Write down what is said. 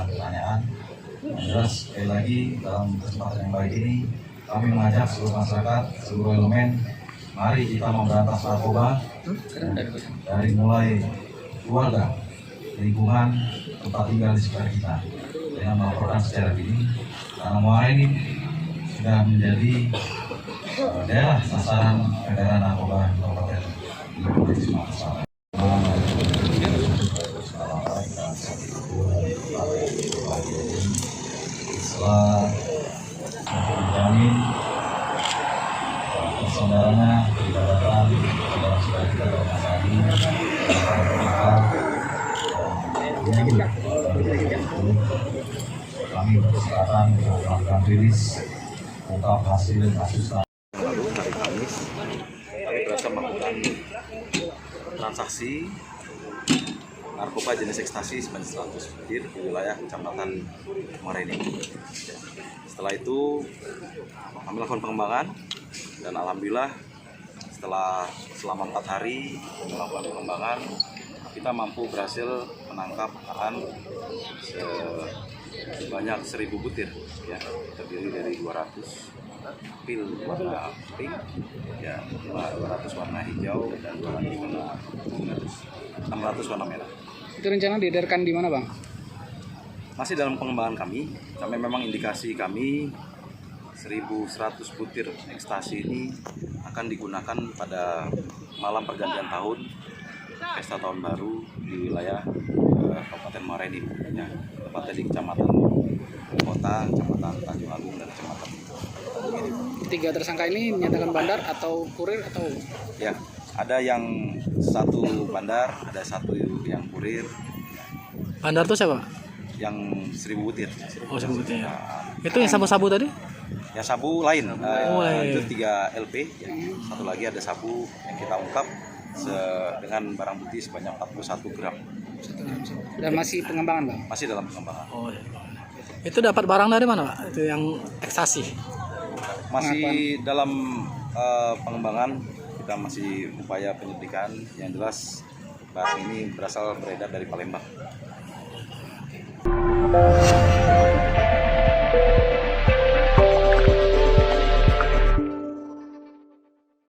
Pertanyaan jelas sekali lagi dalam kesempatan yang baik ini kami mengajak seluruh masyarakat, seluruh elemen, mari kita memberantas narkoba dari mulai keluarga, lingkungan, tempat tinggal di sekitar kita dengan melaporkan secara dini karena Muara ini sudah menjadi daerah sasaran peredaran narkoba Kabupaten Sumatera Selatan. Setelah dijamin persaudaranya tidak datang saudara-saudara kita dalam masa ini kami berkesempatan melakukan rilis ungkap hasil kasus lalu hari Kamis kami berhasil melakukan transaksi narkoba jenis ekstasi sebanyak 100 butir di wilayah Kecamatan Muara Enim. Setelah itu kami lakukan pengembangan dan alhamdulillah selama 4 hari melakukan pengembangan kita mampu berhasil menangkap sebanyak 1000 butir ya, terdiri dari 200 pil warna pink, ya 200 warna hijau dan 600 warna merah. Itu rencana diedarkan di mana, Bang? Masih dalam pengembangan kami memang indikasi kami 1100 butir ekstasi ini akan digunakan pada malam pergantian tahun, pesta tahun baru di wilayah Kabupaten Muara Enim, ya, tepatnya di Kecamatan Kota, Kecamatan Tanjung Agung, dan Kecamatan Enim. 3 tersangka ini dinyatakan bandar atau kurir atau? Ya, ada yang 1 bandar, ada 1 yang kurir. Bandar itu siapa? Yang 1000 butir. Oh, 1000 butir. Ya. Itu yang sabu-sabu tadi? Ya, sabu lain. Lain. Itu 3 LP. Ya. Satu lagi ada sabu yang kita ungkap dengan barang bukti sebanyak 41 gram. Dan masih pengembangan, Bang? Masih dalam pengembangan. Oh, iya. Itu dapat barang dari mana, Pak? Itu yang ekstasi? Masih dalam pengembangan, kita masih upaya penyelidikan. Yang jelas barang ini beredar dari Palembang.